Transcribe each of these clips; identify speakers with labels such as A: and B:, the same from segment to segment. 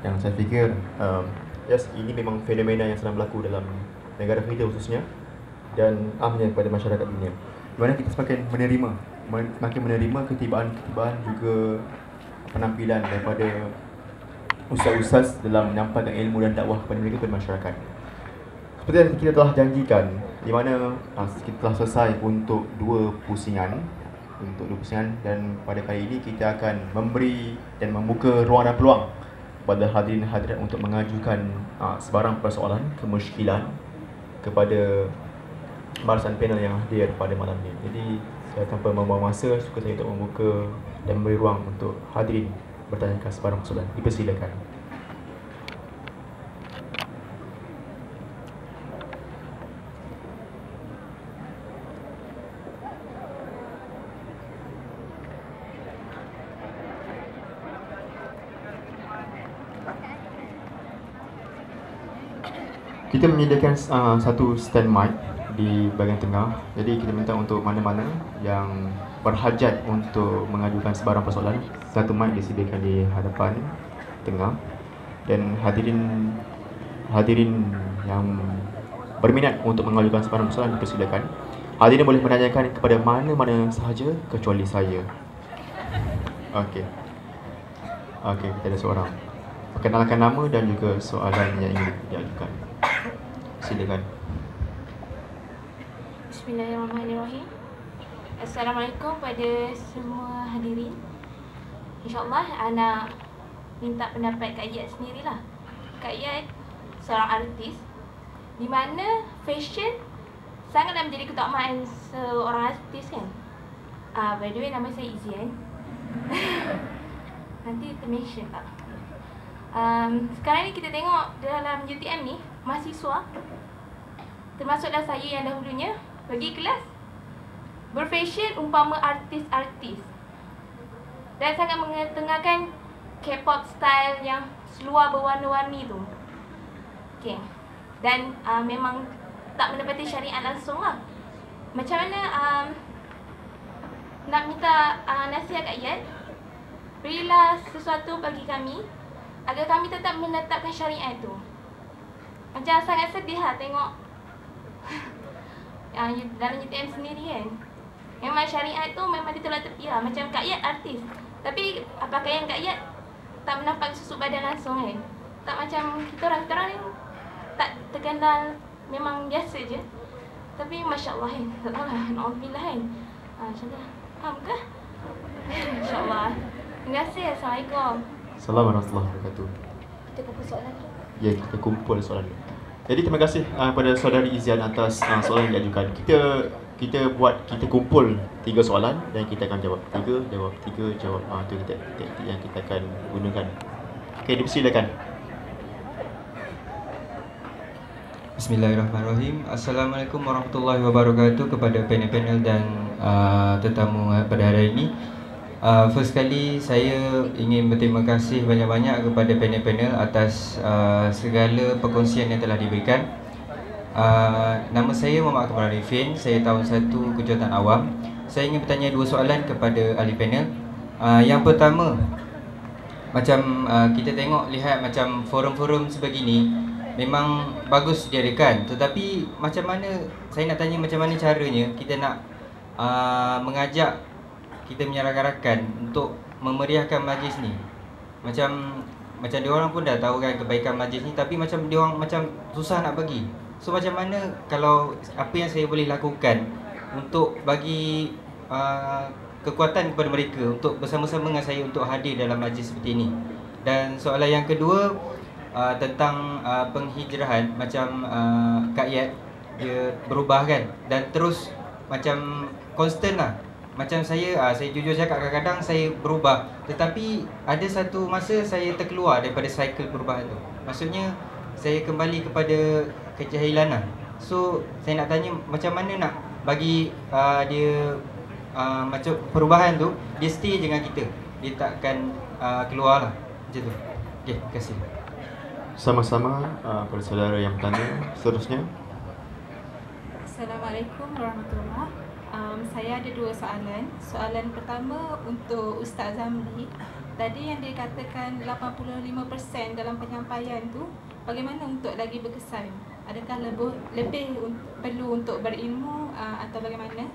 A: yang saya fikir yes, ini memang fenomena yang sedang berlaku dalam negara kita khususnya dan amnya kepada masyarakat dunia, di mana kita semakin menerima ketibaan juga penampilan daripada ustaz-ustaz dalam menyampaikan ilmu dan dakwah kepada mereka, kepada masyarakat. Seperti yang kita telah janjikan, di mana kita telah selesai untuk dua pusingan dan pada kali ini kita akan memberi dan membuka ruang dan peluang kepada hadirin hadirat untuk mengajukan sebarang persoalan kemusykilan kepada barisan panel yang hadir pada malam ini. Jadi saya tanpa membuang masa, suka saya untuk membuka dan memberi ruang untuk hadirin bertanyakan sebarang soalan. Dipersilakan. Kita menyediakan satu stand mic di bahagian tengah. Jadi kita minta untuk mana-mana yang berhajat untuk mengajukan sebarang persoalan, satu mic disediakan di hadapan tengah. Dan hadirin yang berminat untuk mengajukan sebarang persoalan dipersilakan. Hadirin boleh menanyakan kepada mana-mana sahaja kecuali saya. Okey, kita ada seorang. Perkenalkan nama dan juga soalan yang ingin diajukan. Silakan.
B: Bismillahirrahmanirrahim. Assalamualaikum pada semua hadirin. InsyaAllah Ana minta pendapat Kak Iyad sendirilah. Kak Iyad seorang artis di mana fashion sangatlah menjadi keutamaan seorang artis kan. By the way, nama saya Izian. Nanti termention tak? Sekarang ni kita tengok dalam UTM ni, mahasiswa termasuklah saya yang dahulunya pergi kelas berfashion umpama artis-artis dan sangat mengetengahkan K-pop style yang seluar berwarna-warni tu. Okay. Dan memang tak menepati syariat langsung lah. Macam mana nak minta nasihat Kak Iyad, berilah sesuatu bagi kami agar kami tetap menetapkan syariat tu. Macam sangat sedih lah tengok dalam UTM sendiri kan. Memang syariat tu memang ditolak tepi lah. Macam Kak Iyad artis, tapi pakaian Kak Iyad tak menampak susuk badan langsung kan. Tak macam kita orang ni tak terkenal, memang biasa je. Tapi Masya Allah kan, tak tahu lah, na'udzubillah kan. Macam tu lah, faham ke? Masya Allah. Terima kasih. Assalamualaikum.
A: Assalamualaikum warahmatullahi wabarakatuh.
B: Kita kumpul soalan tu.
A: Ya, kita kumpul soalan ni. Jadi terima kasih kepada saudari Izian atas soalan yang diajukan. Kita kumpul 3 soalan dan kita akan jawab 3, jawab 3, jawab tu taktik yang kita akan gunakan. Okey, dipersilakan.
C: Bismillahirrahmanirrahim. Assalamualaikum warahmatullahi wabarakatuh kepada panel-panel dan tetamu pada hari ini. First kali saya ingin berterima kasih banyak-banyak kepada panel-panel atas segala perkongsian yang telah diberikan. Nama saya Muhammad Akmal Arifin. Saya tahun 1 Kejuruteraan Awam. Saya ingin bertanya 2 soalan kepada ahli panel. Yang pertama, macam kita lihat macam forum-forum sebegini memang bagus diadakan, tetapi macam mana, saya nak tanya macam mana caranya kita nak mengajak kita menyarakan untuk memeriahkan majlis ni. Macam diorang pun dah tahu kan kebaikan majlis ni, tapi macam diorang macam susah nak bagi. So macam mana kalau apa yang saya boleh lakukan untuk bagi kekuatan kepada mereka untuk bersama-sama dengan saya untuk hadir dalam majlis seperti ini. Dan soalan yang kedua tentang penghijrahan, macam Kak Iyad dia berubah kan, dan terus macam constant lah. Macam saya jujur cakap kadang-kadang saya berubah, tetapi ada satu masa saya terkeluar daripada cycle perubahan tu. Maksudnya saya kembali kepada kejahilan lah. So saya nak tanya macam mana nak bagi dia macam perubahan tu dia stay dengan kita, dia takkan keluar lah. Macam tu. Okay, terima kasih.
A: Sama-sama pada saudara yang bertanya. Seterusnya.
D: Assalamualaikum warahmatullahi. Saya ada 2 soalan. Soalan pertama untuk Ustaz Zamli. Tadi yang dikatakan 85% dalam penyampaian tu, bagaimana untuk lagi berkesan? Adakah lebih perlu untuk berilmu atau bagaimana?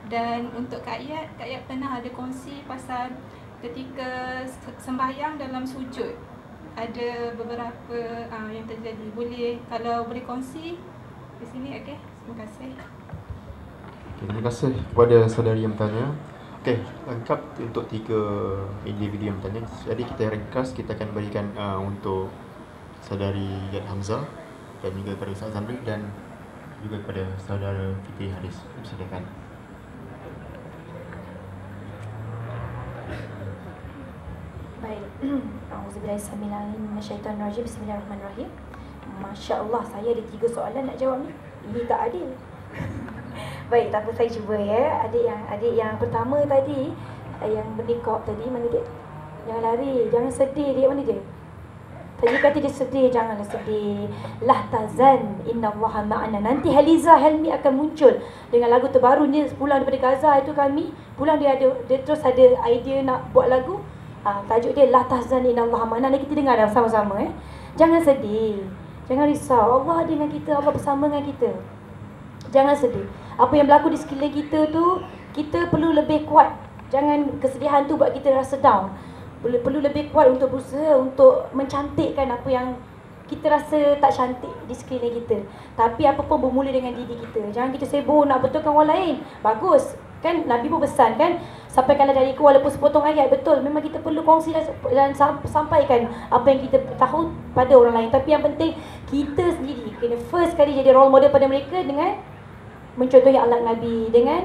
D: Dan untuk Kak Yat pernah ada kongsi pasal ketika sembahyang dalam sujud, ada beberapa yang terjadi. Kalau boleh kongsi di sini, okey? Terima kasih.
A: Okay, terima kasih kepada saudari yang bertanya. Okey, lengkap untuk 3 individu yang bertanya. Jadi kita ringkas, kita akan berikan untuk saudari Yat Hamzah dan juga kepada Ustaz Zamri dan juga kepada saudara Fitri Haris. Silakan.
E: Baik. Auzubillahi Bismillahirrahmanirrahim. Masya-Allah, saya ada 3 soalan nak jawab ni. Ini tak adil. Baik, tak apa, saya cuba ya. Adik yang pertama tadi, yang bernikah tadi, mana dia? Jangan lari, jangan sedih dia, mana dia? Tadi kata dia sedih, janganlah sedih. La tazan, innallaha ma'ana. Nanti Haliza Helmi akan muncul dengan lagu terbaru ni, pulang daripada Gaza itu kami. Pulang dia terus ada idea nak buat lagu. Tajuk dia La tazan, innallaha ma'ana. Kita dengar dah sama-sama Jangan sedih, jangan risau. Allah dengan kita, Allah bersama dengan kita. Jangan sedih. Apa yang berlaku di sekeliling kita tu, kita perlu lebih kuat. Jangan kesedihan tu buat kita rasa down. Perlu lebih kuat untuk berusaha untuk mencantikkan apa yang kita rasa tak cantik di sekeliling kita. Tapi apa pun bermula dengan diri kita. Jangan kita sibuk nak betulkan orang lain. Bagus. Kan Nabi pun pesan kan, sampaikanlah dariku walaupun sepotong ayat. Betul, memang kita perlu kongsi dan sampaikan apa yang kita tahu pada orang lain. Tapi yang penting kita sendiri kena first kali jadi role model pada mereka dengan mencontohi akhlak Nabi, dengan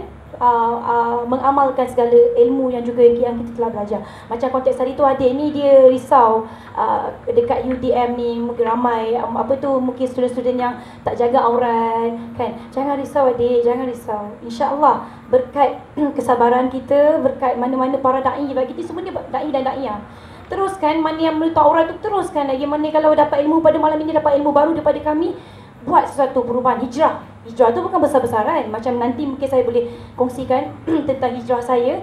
E: mengamalkan segala ilmu yang kita telah belajar. Macam konteks hari tu, adik ni dia risau dekat UDM ni mungkin ramai mungkin student-student yang tak jaga aurat kan. Jangan risau adik, jangan risau. InsyaAllah berkat kesabaran kita, berkat mana-mana para da'i, bagi kita semua ni da'i dan da'iyah. Teruskan mana yang menutup aurat tu, teruskan lagi. Mana kalau dapat ilmu pada malam ini, dapat ilmu baru daripada kami, buat sesuatu perubahan. Hijrah tu bukan besar-besaran. Macam nanti mungkin saya boleh kongsikan tentang hijrah saya,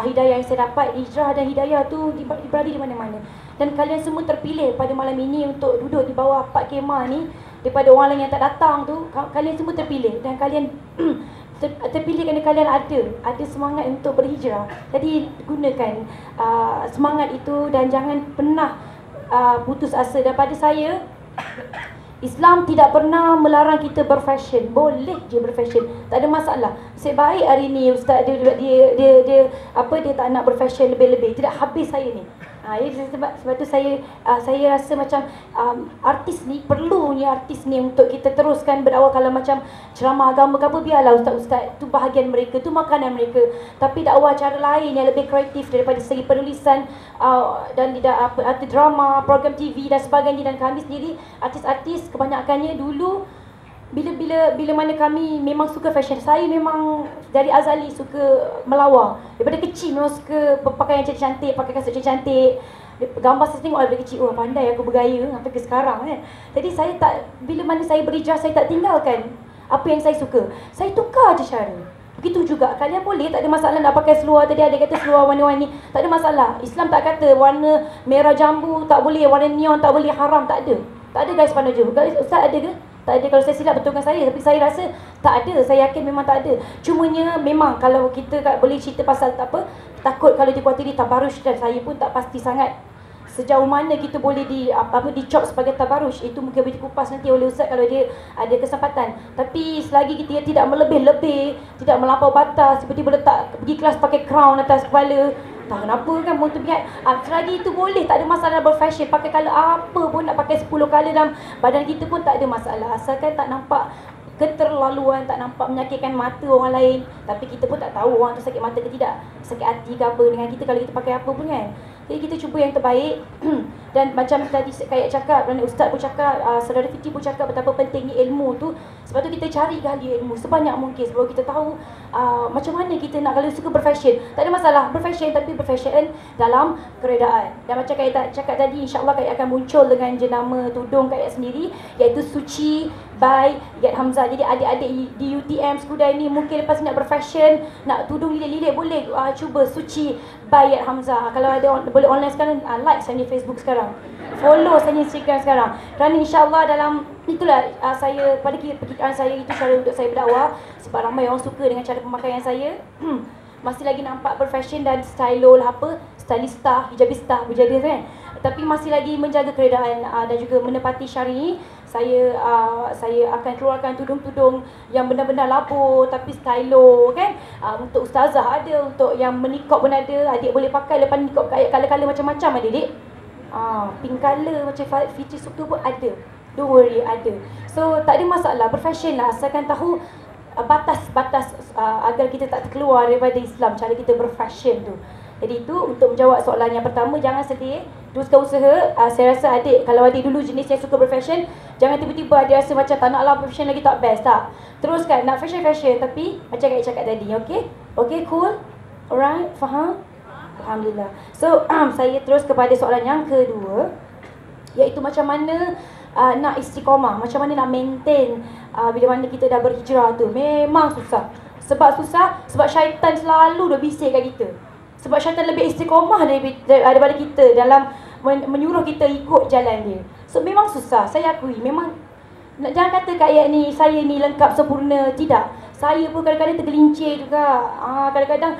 E: hidayah yang saya dapat. Hijrah dan hidayah tu berada di mana-mana. Dan kalian semua terpilih pada malam ini untuk duduk di bawah Pak Kemah ni. Daripada orang lain yang tak datang tu, kalian semua terpilih. Dan kalian terpilih kerana kalian ada semangat untuk berhijrah. Jadi gunakan semangat itu dan jangan pernah putus asa. Daripada saya, Islam tidak pernah melarang kita berfashion. Boleh je berfashion, tak ada masalah. Nasib baik hari ni ustaz dia tak nak berfashion lebih-lebih. Tidak habis saya ni. Sebab tu saya rasa macam artis ni perlunya untuk kita teruskan berdakwah. Kalau macam ceramah agama ke apa, biarlah ustaz-ustaz, tu bahagian mereka, tu makanan mereka. Tapi dakwah cara lain yang lebih kreatif daripada segi penulisan dan drama, program TV dan sebagainya. Dan kami sendiri artis-artis kebanyakannya dulu bila mana kami memang suka fashion. Saya memang dari azali suka melawar. Daripada kecil memang suka berpakaian cantik-cantik, pakai kasut cantik. Gambar saya tengok daripada kecil, pandai aku bergaya sampai ke sekarang kan. Jadi saya tak, bila mana saya berhijrah, saya tak tinggalkan apa yang saya suka. Saya tukar je cara. Begitu juga kalian boleh, tak ada masalah nak pakai seluar. Tadi ada kata seluar warna-warni, tak ada masalah. Islam tak kata warna merah jambu tak boleh, warna neon tak boleh, haram, tak ada. Tak ada guys, pandai je. Ustaz ada ke? Tak ada. Kalau saya silap betulkan saya. Tapi saya rasa tak ada. Saya yakin memang tak ada. Cumanya memang kalau kita boleh cerita pasal takut kalau dikuatiri tabarush, dan saya pun tak pasti sangat sejauh mana kita boleh dicop sebagai tabarush. Itu mungkin boleh dikupas nanti oleh ustaz kalau dia ada kesempatan. Tapi selagi kita tidak melebih-lebih, tidak melampau batas, tiba-tiba letak pergi kelas pakai crown atas kepala, tak kenapa kan, motobiat. Selagi itu boleh, tak ada masalah berfashion. Pakai colour apa pun, nak pakai 10 colour dalam badan kita pun tak ada masalah. Asalkan tak nampak keterlaluan, tak nampak menyakitkan mata orang lain. Tapi kita pun tak tahu orang tu sakit mata ke tidak, sakit hati ke apa dengan kita kalau kita pakai apa pun kan. Jadi kita cuba yang terbaik. Dan macam tadi kayak cakap, dan ustaz pun cakap, saudara Fiti pun cakap betapa pentingnya ilmu tu. Sebab tu kita cari gali ilmu sebanyak mungkin sebab kita tahu macam mana kita nak. Kalau suka berfashion, tak ada masalah berfashion, tapi berfashion dalam keredaan. Dan macam kayak cakap tadi, insyaAllah kayak akan muncul dengan jenama tudung kayak sendiri, iaitu Suci by Yat Hamzah. Jadi adik-adik di UTM Skudai ni mungkin lepas nak berfashion, nak tudung lilit-lilit, boleh cuba Suci by Yat Hamzah. Kalau ada boleh online sekarang, like saya di Facebook sekarang, follow saya di Instagram sekarang. Kerana insyaAllah dalam itulah saya, pada perkiraan saya itu cara untuk saya berdakwah. Sebab ramai orang suka dengan cara pemakaian saya. Masih lagi nampak berfashion dan stylo lah apa, stylista, hijabista, berjadis kan. Tapi masih lagi menjaga keredaan dan juga menepati syar'i. Saya akan keluarkan tudung-tudung yang benar-benar labur tapi stylo kan. Untuk ustazah ada, untuk yang menikop pun ada. Adik boleh pakai lepas nikop ayat color-color macam-macam adik. Pink color macam feature suka pun ada. Don't worry, ada. So tak ada masalah, berfashion lah asalkan tahu batas-batas agar kita tak terkeluar daripada Islam, cara kita berfashion tu. Jadi itu untuk menjawab soalan yang pertama, jangan sedih, teruskan usaha. Saya rasa adik, kalau adik dulu jenis yang suka berfashion, jangan tiba-tiba adik rasa macam tak nak lah berfashion lagi, tak best, tak. Teruskan, nak fashion tapi macam adik cakap tadi, okay? Okay, cool? Alright, faham? Alhamdulillah. So, saya terus kepada soalan yang kedua, iaitu macam mana nak istiqamah, macam mana nak maintain bila mana kita dah berhijrah tu. Memang susah. Sebab susah, sebab syaitan selalu dah bisikkan kita. Sebab syaitan lebih istiqamah daripada kita dalam menyuruh kita ikut jalan dia. So memang susah, saya akui. Memang, jangan kata kat ayat ni, saya ni lengkap sempurna. Tidak. Saya pun kadang-kadang tergelincir juga. Kadang-kadang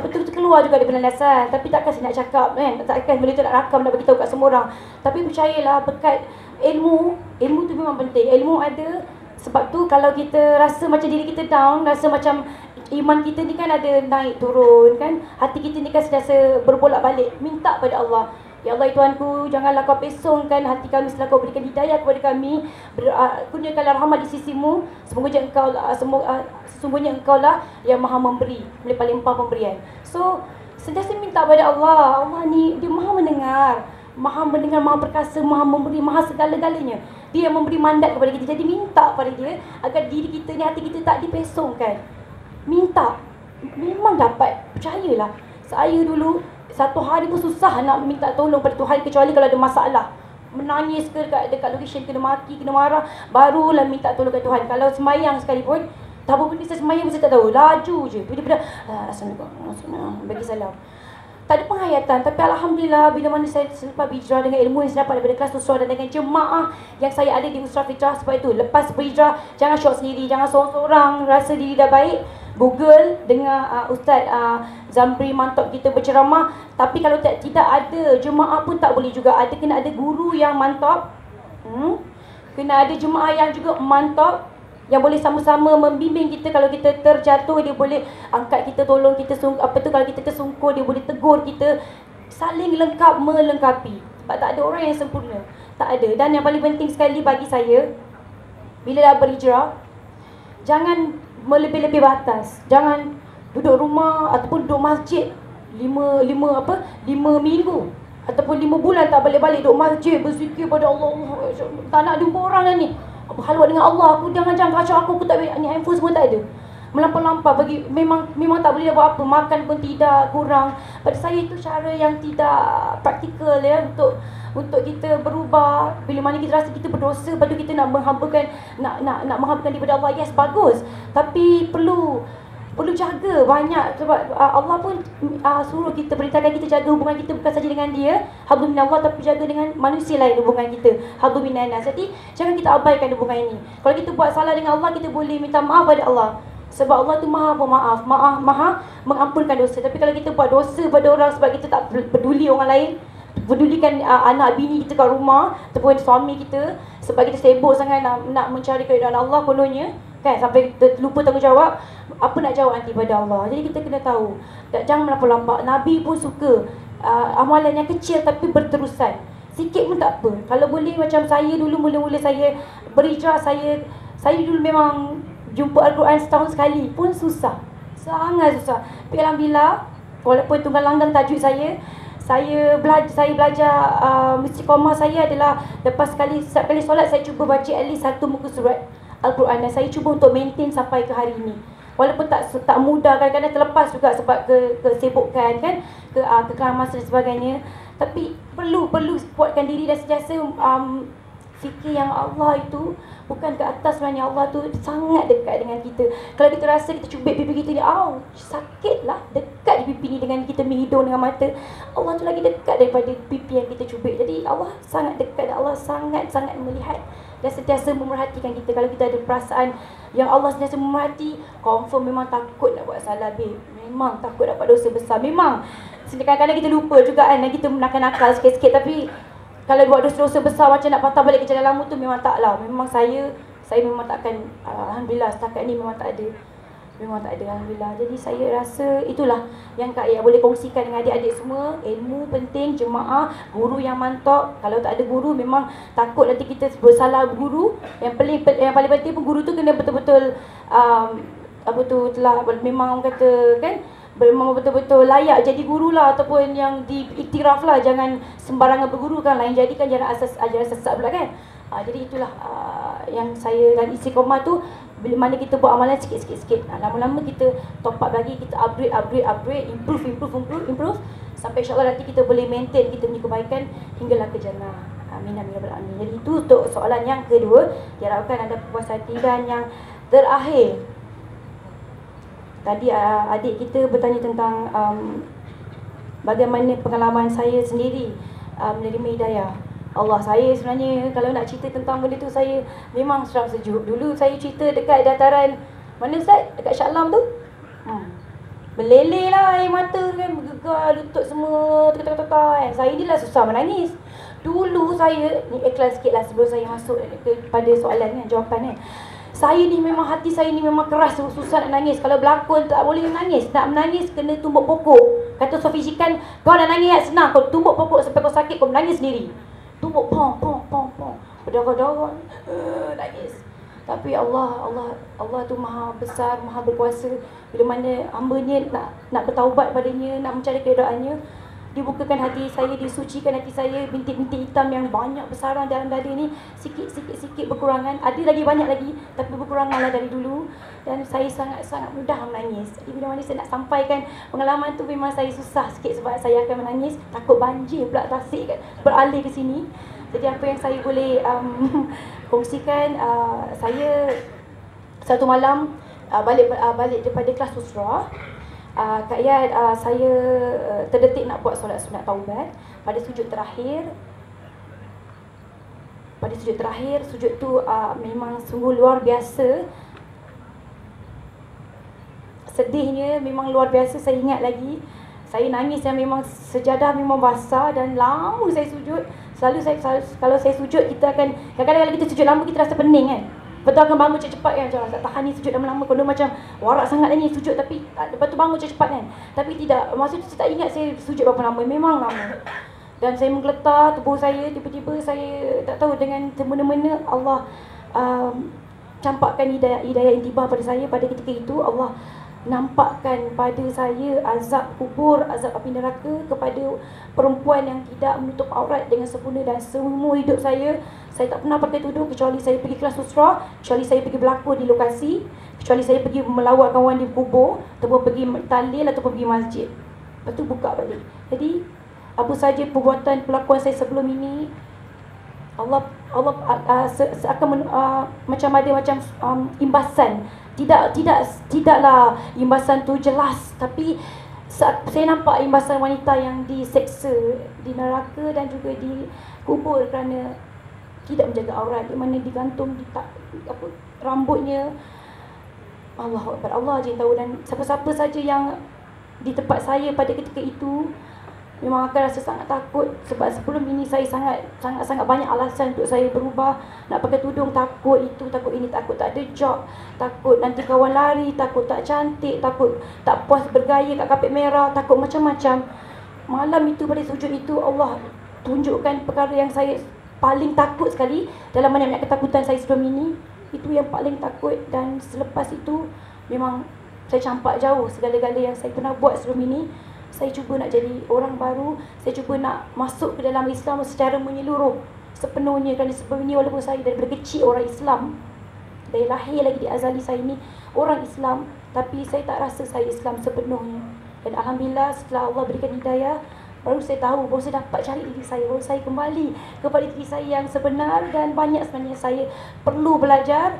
E: terkeluar juga daripada landasan. Tapi takkan saya nak cakap kan, takkan benda tu nak rakam, nak beritahu kat semua orang. Tapi percayalah, berkat ilmu tu memang penting. Ilmu ada. Sebab tu kalau kita rasa macam diri kita down, rasa macam iman kita ni kan ada naik turun kan, hati kita ni kan sentiasa berbolak-balik, minta pada Allah, ya Allah Tuhanku, janganlah kau pesongkan hati kami setelah kau berikan hidayah kepada kami, kurniakanlah rahmat di sisimu, sesungguhnya engkau lah yang maha memberi, melimpah limpah pemberian. So sentiasa minta pada Allah. Allah ni dia maha mendengar, maha perkasa, maha memberi, maha segala-galanya. Dia yang memberi mandat kepada kita. Jadi minta pada dia agar diri kita ni, hati kita tak dipesongkan. Minta, memang dapat, percayalah. Saya dulu satu hari pun susah nak minta tolong pada Tuhan, kecuali kalau ada masalah, menangis ke dekat location, kena maki, kena marah, barulah minta tolong pada Tuhan. Kalau semayang sekalipun, tak apa benda saya semayang pun saya tak tahu, laju je, tiba-tiba Assalamualaikum, bagi salam. Tak ada penghayatan. Tapi Alhamdulillah, bila mana saya selepas berhijrah dengan ilmu yang saya dapat daripada kelas Usrah dan dengan jemaah yang saya ada di Usrah Fitrah. Sebab itu, lepas berhijrah, jangan syok sendiri, jangan seorang-seorang rasa diri dah baik. Google, dengar Ustaz Zamri Mantap kita berceramah. Tapi kalau tidak ada jemaah pun tak boleh juga. Kena ada guru yang mantap, kena ada jemaah yang juga mantap, yang boleh sama-sama membimbing kita. Kalau kita terjatuh, dia boleh angkat kita, tolong kita. Kalau kita tersungkur, dia boleh tegur kita. Saling lengkap melengkapi. Sebab tak ada orang yang sempurna, tak ada. Dan yang paling penting sekali bagi saya, bila dah berhijrah, jangan melebih-lebih batas. Jangan duduk rumah ataupun duduk masjid 5 minggu ataupun 5 bulan tak balik-balik duduk masjid berzikir pada Allah. Tak nak jumpa orang dah ni, berhalwat dengan Allah. Aku jangan kacau aku tak boleh, ni handphone semua tak ada. Melampau-lampau bagi memang tak boleh buat apa. Makan pun tidak, kurang. Pada saya itu cara yang tidak praktikal ya, untuk kita berubah. Bila mana kita rasa kita berdosa, lepas tu kita nak menghambakan daripada Allah, yes, bagus. Tapi perlu jaga banyak. Sebab Allah pun suruh kita, perintahkan kita jaga hubungan kita bukan saja dengan dia, hablum minallah, tapi jaga dengan manusia lain hubungan kita, hablum minannas. Jadi jangan kita abaikan hubungan ini. Kalau kita buat salah dengan Allah, kita boleh minta maaf pada Allah. Sebab Allah tu maha pemaaf, maha mengampunkan dosa. Tapi kalau kita buat dosa pada orang sebab kita tak peduli orang lain, pedulikan anak bini kita kat rumah ataupun suami kita, sebab kita sibuk sangat nak mencari keridaan Allah kononnya kan, sampai lupa tanggungjawab, apa nak jawab nanti pada Allah. Jadi kita kena tahu, jangan melampau-lampau. Nabi pun suka amalan yang kecil tapi berterusan. Sikit pun tak apa. Kalau boleh macam saya dulu, mula-mula saya berhijrah, saya dulu memang jumpa Al-Quran setahun sekali pun susah, sangat susah. Tapi Alhamdulillah, walaupun tunggal langgang tajuk saya belajar istiqamah saya adalah setiap kali solat saya cuba baca at least satu muka surat Al-Quran, dan saya cuba untuk maintain sampai ke hari ini. Walaupun tak mudah, kadang-kadang terlepas juga sebab kesibukan kan, kekerasan dan sebagainya. Tapi perlu kuatkan diri dan sentiasa fikir yang Allah itu bukan ke atas, sebenarnya Allah tu sangat dekat dengan kita. Kalau kita rasa kita cubit pipi kita ni, sakit lah, dekat di pipi ni dengan kita, hidung dengan mata. Allah tu lagi dekat daripada pipi yang kita cubit. Jadi Allah sangat dekat, Allah sangat-sangat melihat dan sentiasa memerhatikan kita. Kalau kita ada perasaan yang Allah sentiasa memerhati, confirm memang takut nak buat salah, babe. Memang takut dapat dosa besar. Memang kadang-kadang kita lupa juga kan, kita nakal-nakal sikit-sikit, tapi kalau buat dosa-dosa besar macam nak patah balik ke jalan lama tu, memang taklah. Memang saya memang takkan, alhamdulillah setakat ni memang tak ada. Memang tak ada, alhamdulillah. Jadi saya rasa itulah yang Kak Ayat boleh kongsikan dengan adik-adik semua. Ilmu penting, jemaah, guru yang mantap. Kalau tak ada guru, memang takut nanti kita bersalah guru. Yang paling penting pun guru tu kena betul-betul telah memang kata kan, memang betul-betul layak jadi guru lah, ataupun yang diiktiraf lah. Jangan sembarangan berguru kan, lain jadi kan ajaran sesat pula kan. Jadi itulah yang saya dan istiqomah tu, bila mana kita buat amalan sikit-sikit, lama-lama kita top up lagi, kita upgrade, improve, sampai insyaAllah nanti kita boleh maintain kita punya kebaikan hinggalah ke jannah. Amin amin ya rabbal alamin. Jadi itu untuk soalan yang kedua. Diharapkan anda puas hati. Dan yang terakhir, tadi adik kita bertanya tentang bagaimana pengalaman saya sendiri menerima hidayah Allah. Saya sebenarnya kalau nak cerita tentang benda tu, saya memang seram sejuk. Dulu saya cerita dekat dataran mana Ustaz? Dekat Shah Alam tu. Beleleh lah air mata kan, bergegar, lutut semua kan. Saya ni lah susah menangis. Dulu saya ni ikhlas sikit lah sebelum saya masuk pada soalan kan, jawapan kan. Saya ni memang, hati saya ni memang keras, susah nak nangis. Kalau berlakon tak boleh menangis. Nak menangis kena tumbuk pokok. Kata Sofi Shikan, kau nak nangis senang, kau tumbuk pokok sampai kau sakit, kau menangis sendiri. Tumbuk pong. Berdarah-darah nangis. Tapi Allah tu maha besar, maha berkuasa. Bila mana hamba-Nya nak bertaubat padanya, nak mencari keredaannya, dibukakan hati saya, disucikan hati saya. Bintik-bintik hitam yang banyak besaran dalam dada ni sikit berkurangan. Ada lagi, banyak lagi, tapi berkuranganlah dari dulu. Dan saya sangat-sangat mudah menangis. Jadi bila mana saya nak sampaikan pengalaman tu, memang saya susah sikit sebab saya akan menangis. Takut banjir pula Tasik kan, beralih ke sini. Jadi apa yang saya boleh kongsikan, saya satu malam balik daripada kelas usrah, Kak Ayat, saya terdetik nak buat solat sunat taubat. Pada sujud terakhir, sujud tu memang sungguh luar biasa. Sedihnya memang luar biasa. Saya ingat lagi, saya nangis yang memang sejadah memang basah. Dan lama saya sujud. Kalau saya sujud, kita akan, kadang-kadang kalau kita sujud lama, kita rasa pening kan. Betul akan bangun cepat-cepat kan, jangan tak tahan ni sujud lama-lama. Kalau macam warak sangat ni sujud, tapi lepas tu bangun cepat kan. Tapi tidak, maksud saya tak ingat saya sujud berapa lama, memang lama. Dan saya menggeletar tubuh saya, tiba-tiba saya tak tahu, dengan semena-mena Allah campakkan hidayah intibah pada saya. Pada ketika itu Allah nampakkan pada saya azab kubur, azab api neraka kepada perempuan yang tidak menutup aurat dengan sempurna. Dan semua hidup saya tak pernah pakai tudung, kecuali saya pergi kelas usrah, kecuali saya pergi berlakon di lokasi, kecuali saya pergi melawat kawan di kubur, ataupun pergi tahlil ataupun pergi masjid. Lepas tu buka balik. Jadi apa saja perbuatan pelakon saya sebelum ini, Allah akan macam ada macam imbasan. Tidaklah imbasan tu jelas, tapi saya nampak imbasan wanita yang diseksa di neraka dan juga di kubur kerana tidak menjaga aurat, di mana digantung di rambutnya. Allahu Akbar, Allah je tahu. Dan siapa-siapa saja yang di tempat saya pada ketika itu memang akan rasa sangat takut. Sebab sebelum ini saya sangat banyak alasan untuk saya berubah. Nak pakai tudung, takut itu, takut ini, takut tak ada job, takut nanti kawan lari, takut tak cantik, takut tak puas bergaya kat kapet merah, takut macam-macam. Malam itu, pada sujud itu, Allah tunjukkan perkara yang saya paling takut sekali dalam banyak-banyak ketakutan saya sebelum ini. Itu yang paling takut. Dan selepas itu memang saya campak jauh segala-gala yang saya pernah buat sebelum ini. Saya cuba nak jadi orang baru. Saya cuba nak masuk ke dalam Islam secara menyeluruh, sepenuhnya. Kerana sebelum ini, walaupun saya daripada kecil orang Islam, dari lahir lagi di azali saya ni orang Islam, tapi saya tak rasa saya Islam sepenuhnya. Dan alhamdulillah setelah Allah berikan hidayah, baru saya tahu, baru saya dapat cari diri saya, baru saya kembali kepada diri saya yang sebenar, dan banyak sebenarnya saya perlu belajar.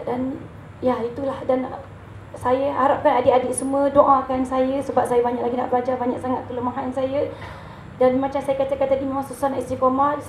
E: Dan ya itulah, dan saya harapkan adik-adik semua doakan saya sebab saya banyak lagi nak belajar, banyak sangat kelemahan saya. Dan macam saya katakan tadi, memang susah nak istiqamah.